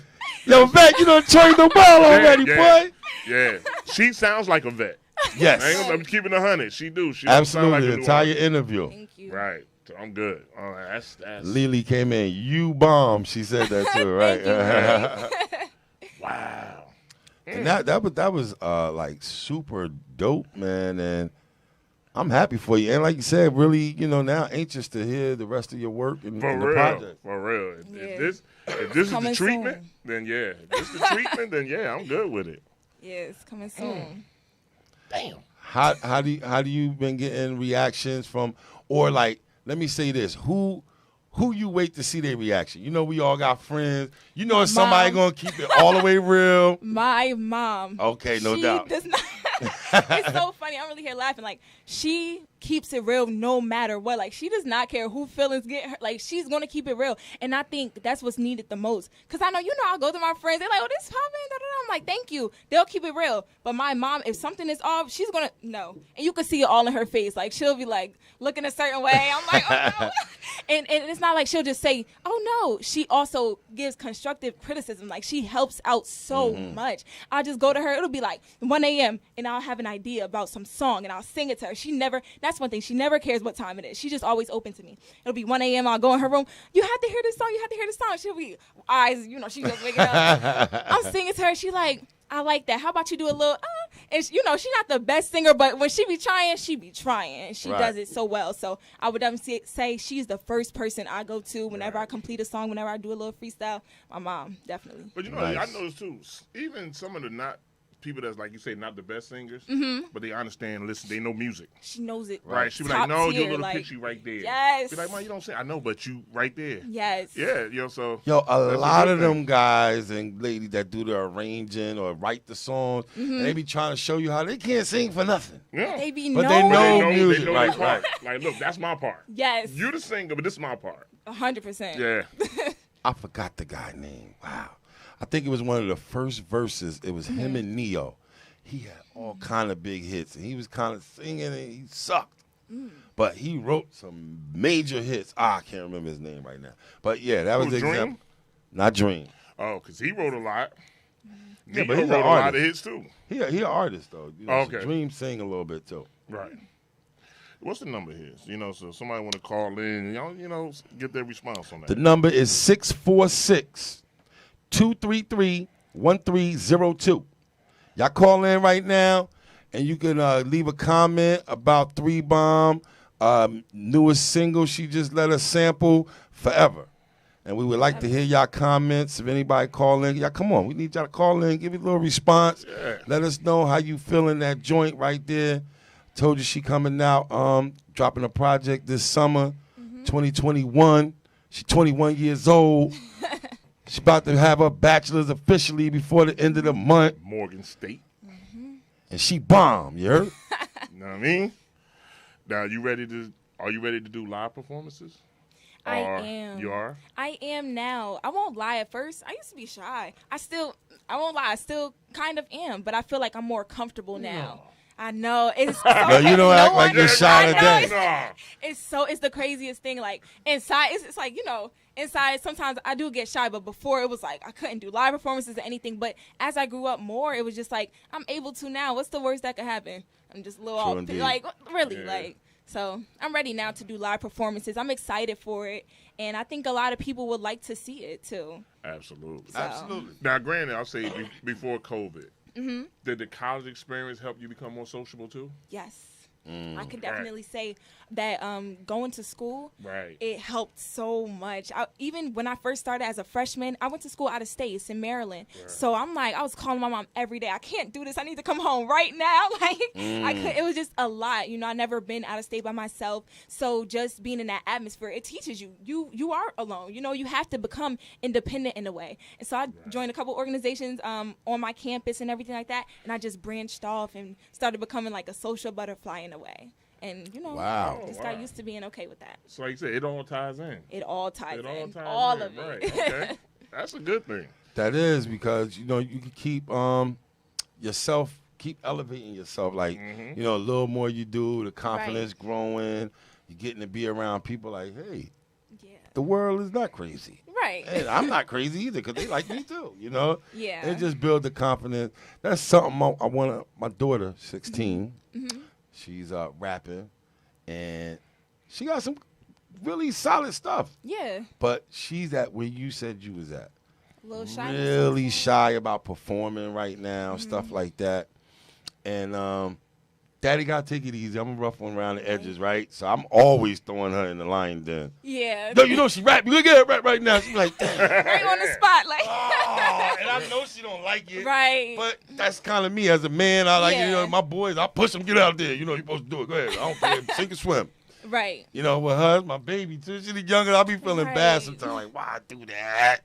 yo, vet, you done turned the ball already, yeah. boy. Yeah. She sounds like a vet. Yes, I ain't gonna, I'm keeping 100. She do. She don't sound absolutely. like a The new entire artist. interview. Thank you. Right. So I'm good. That's Lily came in. You bomb. She said that too, right? wow. And that was like super dope, man. And I'm happy for you. And like you said, really, you know, now anxious to hear the rest of your work and, For and the real. project. For real. Yeah. If this is the Coming treatment, soon. then yeah. If this is the treatment, then yeah, I'm good with it. Yeah, it's coming soon. Damn. How do you been getting reactions from, or like, let me say this, who you wait to see their reaction? You know, we all got friends. You know, if somebody Mom. gonna keep it all the way real. My mom. Okay, no she doubt. Does not. It's so funny. I'm really here laughing. Like, she keeps it real no matter what. Like, she does not care who feelings get hurt. Like, she's gonna keep it real. And I think that's what's needed the most. Cause I know, I go to my friends. They're like, "Oh, this popping." Da, da, da. I'm like, "Thank you." They'll keep it real. But my mom, if something is off, she's gonna no. And you can see it all in her face. Like, she'll be like looking a certain way. I'm like, "Oh no." And it's not like she'll just say, "Oh no." She also gives constructive criticism. Like, she helps out so much. I'll just go to her. It'll be like 1 a.m. and I'll have an idea about some song and I'll sing it to her. She never. That's one thing. She never cares what time it is. She's just always open to me. It'll be 1 a.m. I'll go in her room. "You have to hear this song. You have to hear this song." She'll be eyes. She just waking up. I'm singing to her. She like, "I like that. How about you do a little?" And she's not the best singer, but when she be trying, and she Right. does it so well. So I would definitely say she's the first person I go to whenever I complete a song, whenever I do a little freestyle. My mom, definitely. But you know, Nice. I noticed too, even some of the not people that's like you say not the best singers, but they understand, listen, they know music. She knows it. Right. She be Top like, "No, tier, your little like, picture right there." Yes. Be like, "Man, you don't say I know, but you right there." Yes. Yeah, so Yo, a that's lot good of them thing. guys and ladies that do the arranging or write the songs, and they be trying to show you how they can't sing for nothing. Yeah. They be But know they know it. music, their right, part. Like, look, that's my part. Yes. You the singer, but this is my part. 100%. Yeah. I forgot the guy name. Wow. I think it was one of the first verses. It was him and Neo. He had all kind of big hits, and he was kind of singing, and he sucked. But he wrote some major hits. I can't remember his name right now. But, yeah, that was Who, the Dream? example. Not Dream. Oh, because he wrote a lot. Yeah, Neo but he's wrote an a lot of artist. hits too. He an artist, though. You know, so Okay. Dream sing a little bit, too. Right. What's the number here? You know, so somebody want to call in, get their response on that. The number is 646-233-1302. Y'all call in right now, and you can leave a comment about 3 Bomb, newest single she just let us sample, Forever. And we would like to hear y'all comments. If anybody call in, y'all come on. We need y'all to call in, give you a little response. Yeah. Let us know how you feeling that joint right there. Told you she coming out, dropping a project this summer, 2021. She's 21 years old. She's about to have her bachelor's officially before the end of the month. Morgan State. And she bomb, you heard? You know what I mean? Now, are you ready to do live performances? I am. You are? I am now. I won't lie. At first, I used to be shy. I won't lie. I still kind of am, but I feel like I'm more comfortable now. I know. It's so, No, you don't act like you're shy today. It's the craziest thing. Like, inside, it's like, inside, sometimes I do get shy, but before it was like I couldn't do live performances or anything. But as I grew up more, it was just like, I'm able to now. What's the worst that could happen? I'm just a little off. Like, really, Yeah. So I'm ready now to do live performances. I'm excited for it, and I think a lot of people would like to see it too. Absolutely. So. Absolutely. Now, granted, I'll say before COVID, did the college experience help you become more sociable too? Yes. I can definitely say that going to school, it helped so much. Even when I first started as a freshman, I went to school out of state. It's in Maryland. Right. So I'm like, I was calling my mom every day. I can't do this. I need to come home right now. It was just a lot. I never been out of state by myself. So just being in that atmosphere, it teaches you. You are alone. You have to become independent in a way. And so I joined a couple organizations on my campus and everything like that. And I just branched off and started becoming like a social butterfly in a way. And, wow. just got used to being okay with that. So like you said, it all ties in. It all ties in. All of it. Right. Okay. That's a good thing. That is because, you can keep yourself, keep elevating yourself. Like, a little more you do, the confidence growing, you're getting to be around people like, hey, the world is not crazy. Right. And I'm not crazy either because they like me too, Yeah. It just build the confidence. That's something I want my daughter, 16, she's rapping, and she got some really solid stuff. Yeah. But she's at where you said you was at. A little shy. Really shy about performing right now, stuff like that. And Daddy got to take it easy. I'm a rough one around the edges, right? So I'm always throwing her in the lion den. Yeah. No, she rap. You look at her rap right now. She's like, damn. Right on the spot. Like. Oh, and I know she don't like it. Right. But that's kind of me as a man. I like it. My boys, I push them, get out there. You're supposed to do it. Go ahead. I don't care. Sink or swim. Right. With her, my baby too. She's younger. I'll be feeling bad sometimes. Like, why I do that?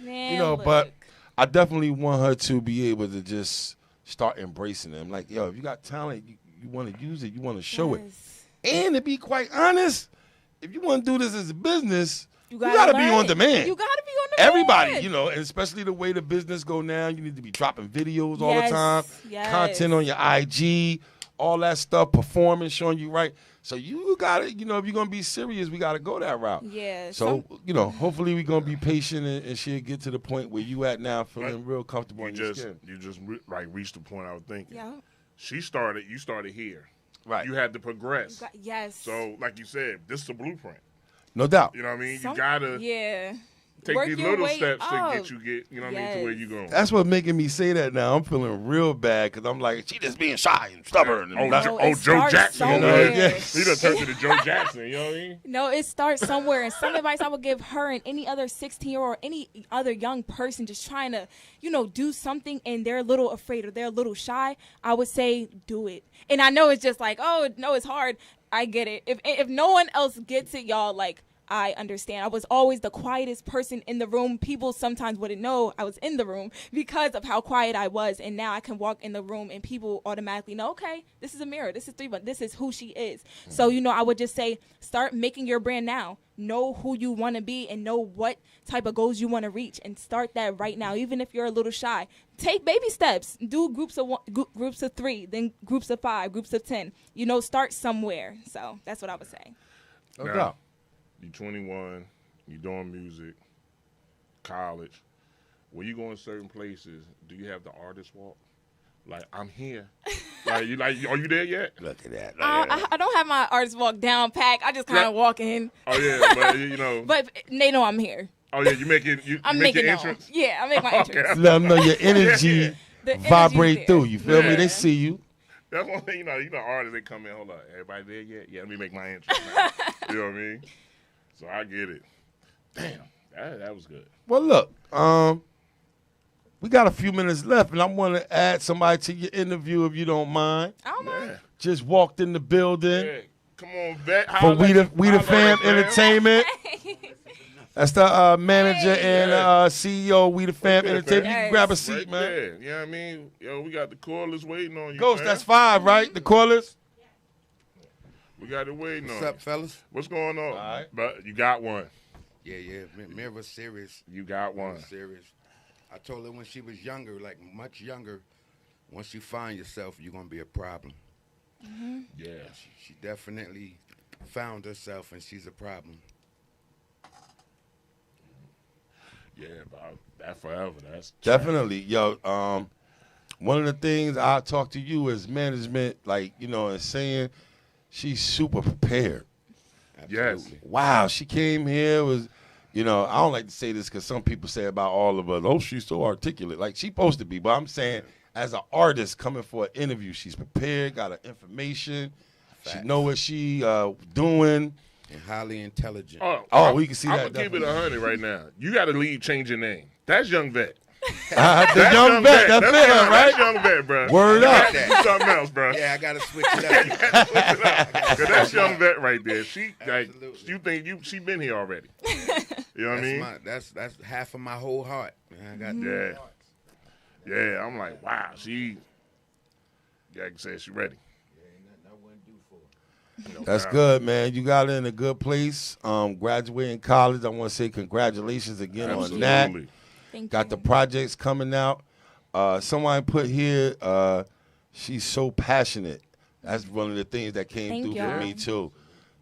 Man, But I definitely want her to be able to just start embracing them. Like, if you got talent, you want to use it, you want to show it. And to be quite honest, if you want to do this as a business, you gotta be on demand. You gotta be on demand. Everybody, and especially the way the business go now, you need to be dropping videos all the time, content on your IG, all that stuff, performing, showing you right. So you got to, if you're going to be serious, we got to go that route. Yeah. So, hopefully we're going to be patient and she'll get to the point where you at now feeling real comfortable in your skin. You just reached the point I was thinking. Yeah. You started here. Right. You had to progress. Yes. So, like you said, this is a blueprint. No doubt. You know what I mean? You got to take Work these your little way steps up. to get you, to where you're going. That's what's making me say that now. I'm feeling real bad because I'm like, she just being shy and stubborn. And Joe Jackson. He done turned to the Joe Jackson, you know what I mean? No, it starts somewhere. And some advice I would give her and any other 16-year-old or any other young person just trying to, do something and they're a little afraid or they're a little shy, I would say do it. And I know it's just like, oh, no, it's hard. I get it. If no one else gets it, y'all, like, I understand. I was always the quietest person in the room. People sometimes wouldn't know I was in the room because of how quiet I was. And now I can walk in the room and people automatically know, okay, this is a mirror. This is 3, but this is who she is. So, I would just say start making your brand now. Know who you want to be and know what type of goals you want to reach and start that right now. Even if you're a little shy, take baby steps. Do groups of 3, then groups of 5, groups of 10. Start somewhere. So that's what I would say. No doubt. You're 21, you're doing music, college. When you go in certain places, do you have the artist walk? Like, I'm here. Are you there yet? Look at that. I don't have my artist walk down pack. I just kind of walk in. Oh, yeah, but, you know. But they know I'm here. Oh, yeah, you make your entrance? Yeah, I make my entrance. Let them know your energy vibrate through. You feel me? They see you. That's one thing, you know, artists, they come in, hold up, everybody there yet? Yeah, let me make my entrance. You know what I mean? So I get it. Damn, that was good. Well, look, we got a few minutes left, and I want to add somebody to your interview if you don't mind. I don't mind. Yeah. Just walked in the building. Yeah. Come on, Vet. For We the Fam Entertainment. That's the manager and CEO of We the Fam Entertainment. You can grab a seat, right man. There. You know what I mean? Yo, we got the callers waiting on you. Ghost, man. that's 5, right? The callers? We got it waiting on What's you. up, fellas? What's going on? All right. But you got one. Yeah. Mirror serious. You got one. Serious. I told her when she was younger, like much younger, once you find yourself, you're going to be a problem. Mm-hmm. Yeah. She definitely found herself, and she's a problem. Yeah, about that forever. That's Definitely. Yo, one of the things I talk to you as management, like, you know, and saying she's super prepared. Yes. Wow, she came here, was, you know, I don't like to say this because some people say about all of us, oh, she's so articulate. Like, she's supposed to be, but I'm saying as an artist coming for an interview, she's prepared, got her information. Facts. She know what she doing. And highly intelligent. We can see that. I'm going to keep it 100 right now. You got to leave, change your name. That's Young Vet. The young vet, that's fair, right? That's Young Vet, bro. Word up. Do something else, bro. Yeah, I got to switch it up. Because that's Young Vet right there. She, like, Absolutely. you think she been here already. You know what I mean? That's half of my whole heart. Man, I got Yeah. Yeah, I'm like, wow, she, like I said, she ready. That's good, man. You got it in a good place. Graduating college, I want to say congratulations again on that. Absolutely. Thank Got you. the projects coming out. Someone put here, she's so passionate. That's one of the things that came Thank through y'all. for me too.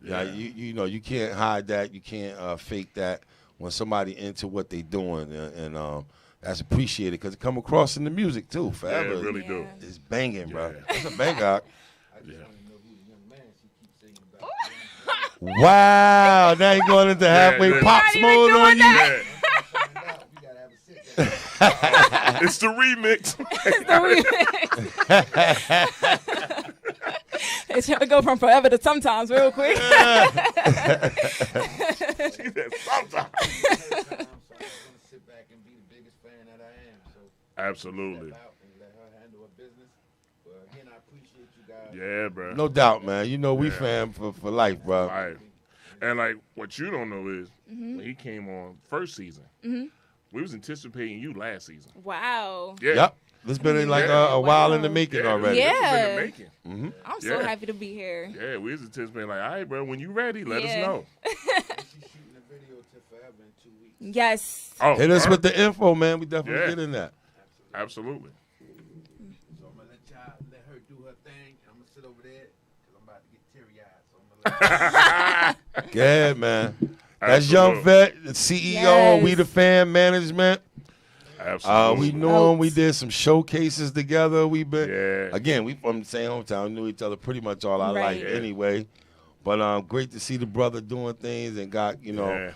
Yeah, Yeah. you know, you can't hide that. You can't fake that when somebody into what they doing, and that's appreciated because it come across in the music too. Yeah, Forever, it really do. it's banging, bro. Yeah. It's a banger. Yeah. Wow, now you're going into halfway yeah. pop Not even mode on doing you. that. Yeah. It's the remix. It's gonna go from forever to sometimes real quick. She said sometimes. Absolutely. Yeah, bro. No doubt, man. You know we fam for life, bro. Right. And like what you don't know is when he came on first season, we was anticipating you last season. Wow. Yeah. Yep. It's been like Yeah. a while in the making Yeah, already. this has been Yeah. the making. I'm so Yeah. happy to be here. Yeah, we was anticipating like, all right, bro, when you ready, let us Yeah. know. Yes. Oh, Hit us all with the info, man. We definitely Yeah. get in that. Absolutely. So I'm gonna let her do her thing. I'm gonna sit over there because I'm about to get teary-eyed. So I'm gonna let Yeah, man. That's Young Absolutely. Vet, the CEO of We the Fam Management. Absolutely. We knew him. We did some showcases together. We been Yeah. again. We from the same hometown. Knew each other pretty much all our Right. life Yeah. anyway. But great to see the brother doing things and got Yeah.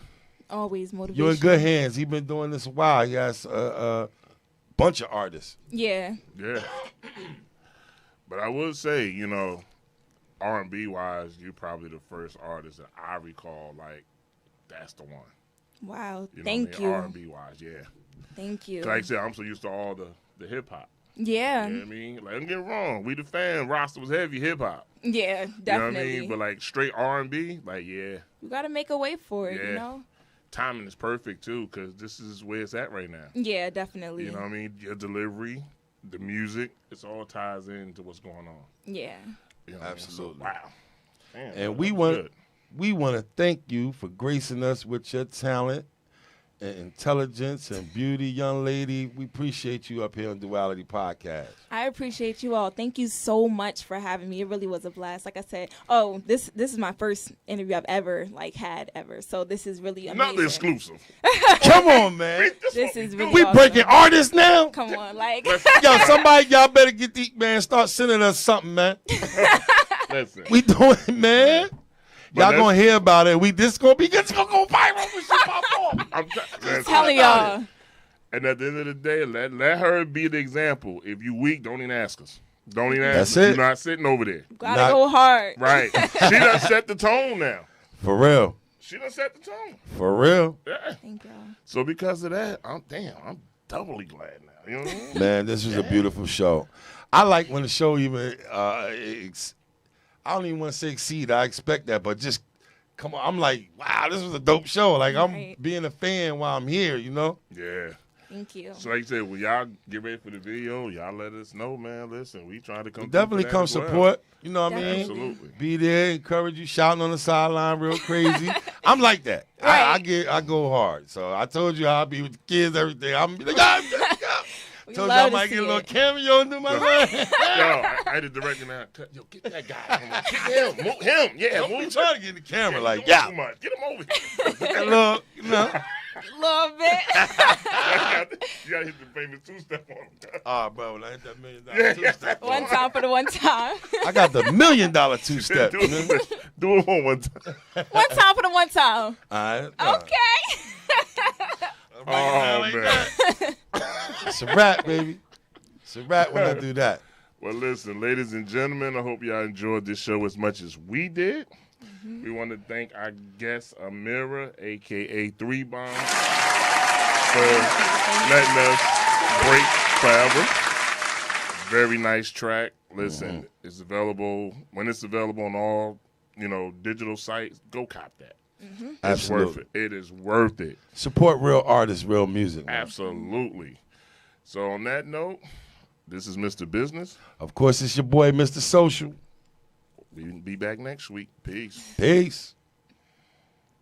Always motivation. you in good hands. He been doing this a while. He has a bunch of artists. Yeah. Yeah. But I would say, you know, R&B wise, you're probably the first artist that I recall like that's the one. Wow. You know Thank what I mean? you. R&B wise, yeah. Thanp you. Like I said, I'm so used to all the hip hop. Yeah. You know what I mean? Like, don't get it wrong. We the Fan roster was heavy hip hop. Yeah, You know definitely. what I mean? But like straight R&B, like yeah, You gotta make a way for it, Yeah. you know? timing is perfect too because this is where it's at right now. Yeah, definitely. You know what I mean? Your delivery, the music, it's all ties into what's going on. Yeah. You know what I mean? Absolutely. So, wow. Damn, And that was good. we want to thank you for gracing us with your talent and intelligence and beauty, young lady. We appreciate you up here on Duality Podcast. I appreciate you all. Thank you so much for having me. It really was a blast. Like I said, this is my first interview I've ever had ever. So this is really amazing. Not the exclusive. Come on, man. This is really We awesome. breaking artists now? Come on, like Yo, somebody, y'all better get these, man, start sending us something, man. Listen. We doing it, man. But Y'all gonna hear about it. This gonna go viral when she pop off. I'm telling y'all. And at the end of the day, let her be the example. If you weak, don't even ask us. Don't even ask That's us. it. You're not sitting over there. Gotta go hard. Right. She done set the tone now. For real. She done set the tone. For real. Yeah. Thank y'all. So because of that, I'm doubly glad now. You know what I mean? Man, this was a beautiful show. I like when the show even, I don't even want to say exceed. I expect that, but just come on. I'm like, wow, this was a dope show. Like, I'm Right. being a fan while I'm here, you know? Yeah. Thank you. So like you said, when y'all get ready for the video, y'all let us know, man. Listen, we trying to come. Definitely through for that come as well. support. You know what I mean? Definitely. Absolutely. Be there, encourage you, shouting on the sideline real crazy. I'm like that. Right. I go hard. So I told you I'll be with the kids, everything. I'm be like, We told you love I to might see get a little it. cameo and do my thing. Yo, I had to direct now. Yo, get that guy. Come on. Get him. Move him. Yeah, Don't be move trying to get in the camera him. like, Don't yeah. too much. Get him over here. That little, you know. Love it. You gotta hit the famous two-step on him. Ah, bro, when I hit that $1 million Yeah. two-step. One time for the one time. I got the $1 million two-step. Do it one time. One time for the one time. All right. Okay. Oh, man. It's a wrap, baby. It's a wrap when I do that. Well, listen, ladies and gentlemen, I hope y'all enjoyed this show as much as we did. Mm-hmm. We want to thank our guest, Amira, a.k.a. 3 Bomb, for letting us break forever. Very nice track. Listen, it's available. When it's available on all, digital sites, go cop that. It's Absolutely. worth it. It is worth it. Support real artists, real music. Man. Absolutely. So on that note, this is Mr. Business. Of course, it's your boy, Mr. Social. We'll be back next week. Peace. Peace.